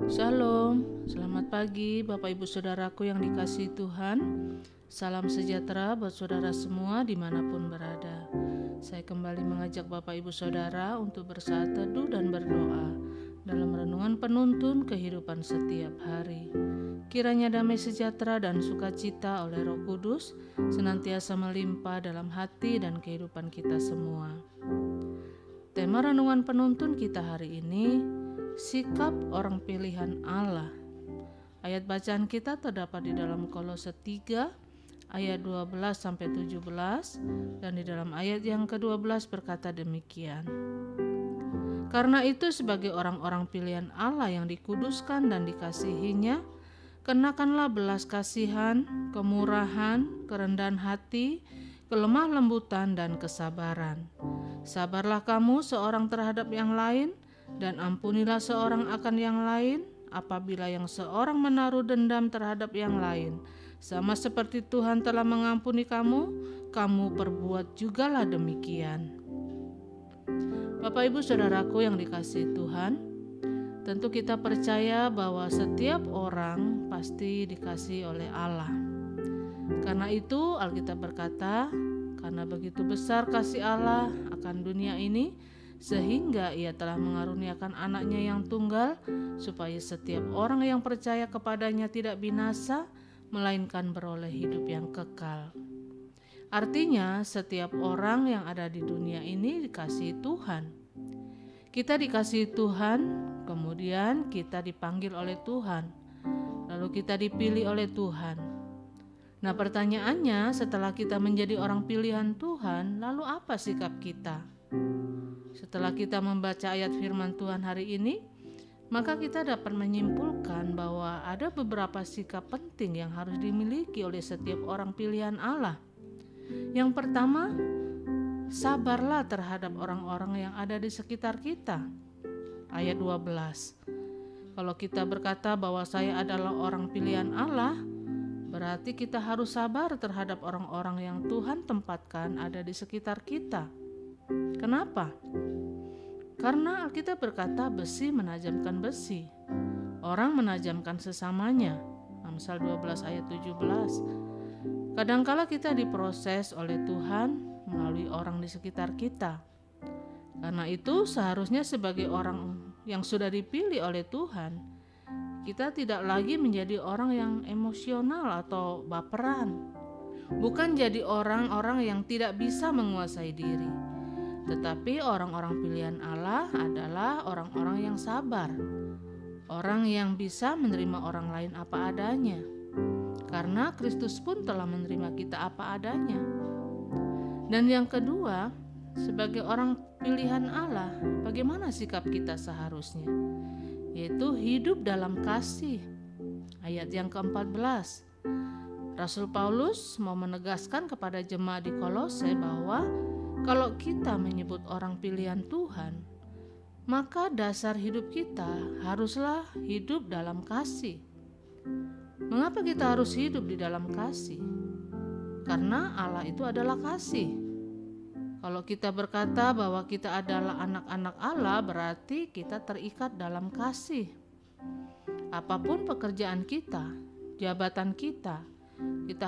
Shalom, selamat pagi Bapak Ibu Saudaraku yang dikasihi Tuhan. Salam sejahtera buat saudara semua dimanapun berada. Saya kembali mengajak Bapak Ibu Saudara untuk bersaat teduh dan berdoa dalam renungan penuntun kehidupan setiap hari. Kiranya damai sejahtera dan sukacita oleh Roh Kudus senantiasa melimpah dalam hati dan kehidupan kita semua. Tema renungan penuntun kita hari ini, sikap orang pilihan Allah. Ayat bacaan kita terdapat di dalam Kolose 3 ayat 12 sampai 17 dan di dalam ayat yang ke-12 berkata demikian. Karena itu sebagai orang-orang pilihan Allah yang dikuduskan dan dikasihinya, kenakanlah belas kasihan, kemurahan, kerendahan hati, kelemah lembutan dan kesabaran. Sabarlah kamu seorang terhadap yang lain, dan ampunilah seorang akan yang lain apabila yang seorang menaruh dendam terhadap yang lain. Sama seperti Tuhan telah mengampuni kamu, kamu perbuat jugalah demikian. Bapak Ibu Saudaraku yang dikasihi Tuhan, tentu kita percaya bahwa setiap orang pasti dikasihi oleh Allah. Karena itu Alkitab berkata, karena begitu besar kasih Allah akan dunia ini, sehingga ia telah mengaruniakan anaknya yang tunggal, supaya setiap orang yang percaya kepadanya tidak binasa, melainkan beroleh hidup yang kekal. Artinya setiap orang yang ada di dunia ini dikasihi Tuhan. Kita dikasihi Tuhan, kemudian kita dipanggil oleh Tuhan, lalu kita dipilih oleh Tuhan. Nah, pertanyaannya, setelah kita menjadi orang pilihan Tuhan, lalu apa sikap kita? Setelah kita membaca ayat firman Tuhan hari ini, maka kita dapat menyimpulkan bahwa ada beberapa sikap penting yang harus dimiliki oleh setiap orang pilihan Allah. Yang pertama, sabarlah terhadap orang-orang yang ada di sekitar kita. Ayat 12. Kalau kita berkata bahwa saya adalah orang pilihan Allah, berarti kita harus sabar terhadap orang-orang yang Tuhan tempatkan ada di sekitar kita. Kenapa? Karena Alkitab berkata besi menajamkan besi. Orang menajamkan sesamanya. Amsal 12 ayat 17. Kadangkala kita diproses oleh Tuhan melalui orang di sekitar kita. Karena itu seharusnya sebagai orang yang sudah dipilih oleh Tuhan, kita tidak lagi menjadi orang yang emosional atau baperan. Bukan jadi orang-orang yang tidak bisa menguasai diri. Tetapi orang-orang pilihan Allah adalah orang-orang yang sabar. Orang yang bisa menerima orang lain apa adanya. Karena Kristus pun telah menerima kita apa adanya. Dan yang kedua, sebagai orang pilihan Allah, bagaimana sikap kita seharusnya? Yaitu hidup dalam kasih. Ayat yang ke-14. Rasul Paulus mau menegaskan kepada jemaat di Kolose bahwa kalau kita menyebut orang pilihan Tuhan, maka dasar hidup kita haruslah hidup dalam kasih. Mengapa kita harus hidup di dalam kasih? Karena Allah itu adalah kasih. Kalau kita berkata bahwa kita adalah anak-anak Allah, berarti kita terikat dalam kasih. Apapun pekerjaan kita, jabatan kita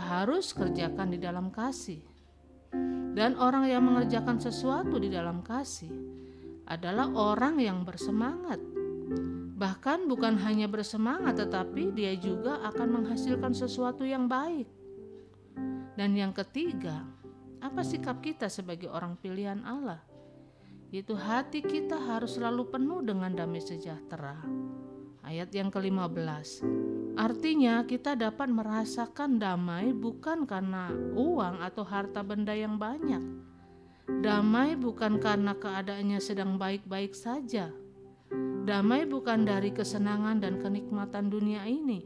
harus kerjakan di dalam kasih. Dan orang yang mengerjakan sesuatu di dalam kasih adalah orang yang bersemangat. Bahkan bukan hanya bersemangat, tetapi dia juga akan menghasilkan sesuatu yang baik. Dan yang ketiga, apa sikap kita sebagai orang pilihan Allah? Yaitu hati kita harus selalu penuh dengan damai sejahtera. Ayat yang ke-15. Artinya kita dapat merasakan damai bukan karena uang atau harta benda yang banyak. Damai bukan karena keadaannya sedang baik-baik saja. Damai bukan dari kesenangan dan kenikmatan dunia ini.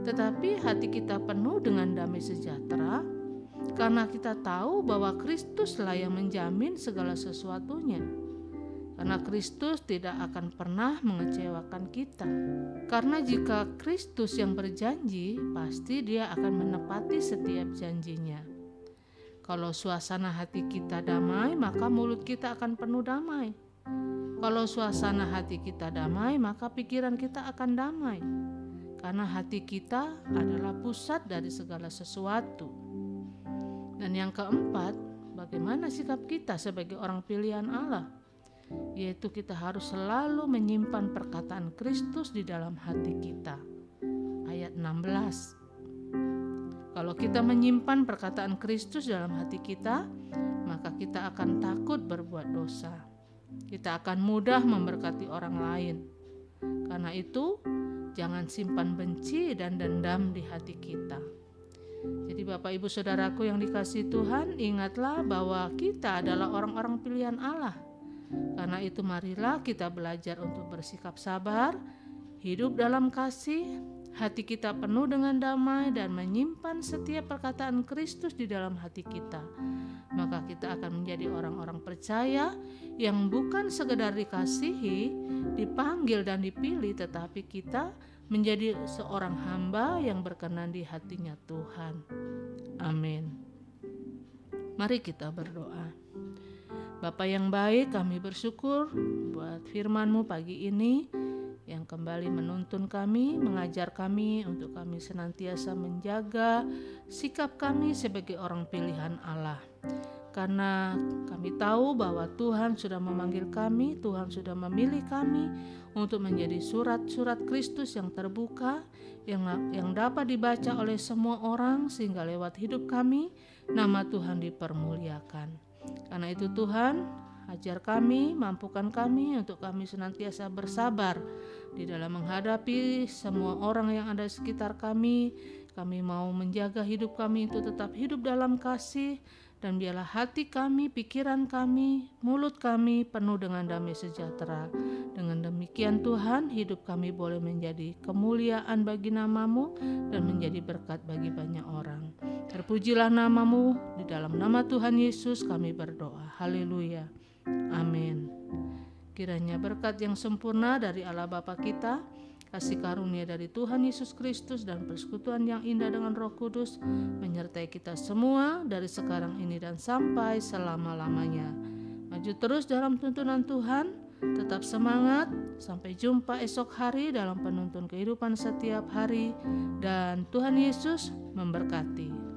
Tetapi hati kita penuh dengan damai sejahtera karena kita tahu bahwa Kristuslah yang menjamin segala sesuatunya. Karena Kristus tidak akan pernah mengecewakan kita. Karena jika Kristus yang berjanji, pasti Dia akan menepati setiap janjinya. Kalau suasana hati kita damai, maka mulut kita akan penuh damai. Kalau suasana hati kita damai, maka pikiran kita akan damai. Karena hati kita adalah pusat dari segala sesuatu. Dan yang keempat, bagaimana sikap kita sebagai orang pilihan Allah? Yaitu kita harus selalu menyimpan perkataan Kristus di dalam hati kita. Ayat 16. Kalau kita menyimpan perkataan Kristus dalam hati kita, maka kita akan takut berbuat dosa. Kita akan mudah memberkati orang lain. Karena itu, jangan simpan benci dan dendam di hati kita. Jadi Bapak Ibu Saudaraku yang dikasihi Tuhan, ingatlah bahwa kita adalah orang-orang pilihan Allah. Karena itu marilah kita belajar untuk bersikap sabar, hidup dalam kasih, hati kita penuh dengan damai dan menyimpan setiap perkataan Kristus di dalam hati kita. Maka kita akan menjadi orang-orang percaya yang bukan sekedar dikasihi, dipanggil dan dipilih, tetapi kita menjadi seorang hamba yang berkenan di hatinya Tuhan. Amin. Mari kita berdoa. Bapa yang baik, kami bersyukur buat firman-Mu pagi ini yang kembali menuntun kami, mengajar kami untuk kami senantiasa menjaga sikap kami sebagai orang pilihan Allah. Karena kami tahu bahwa Tuhan sudah memanggil kami, Tuhan sudah memilih kami untuk menjadi surat-surat Kristus yang terbuka, yang dapat dibaca oleh semua orang, sehingga lewat hidup kami, nama Tuhan dipermuliakan. Karena itu Tuhan, ajar kami, mampukan kami untuk kami senantiasa bersabar di dalam menghadapi semua orang yang ada di sekitar kami. Kami mau menjaga hidup kami itu tetap hidup dalam kasih, dan biarlah hati kami, pikiran kami, mulut kami penuh dengan damai sejahtera. Dengan demikian Tuhan, hidup kami boleh menjadi kemuliaan bagi nama-Mu dan menjadi berkat bagi banyak orang. Terpujilah nama-Mu, di dalam nama Tuhan Yesus kami berdoa. Haleluya. Amin. Kiranya berkat yang sempurna dari Allah Bapa kita, kasih karunia dari Tuhan Yesus Kristus, dan persekutuan yang indah dengan Roh Kudus menyertai kita semua dari sekarang ini dan sampai selama-lamanya. Maju terus dalam tuntunan Tuhan, tetap semangat, sampai jumpa esok hari dalam penuntun kehidupan setiap hari, dan Tuhan Yesus memberkati.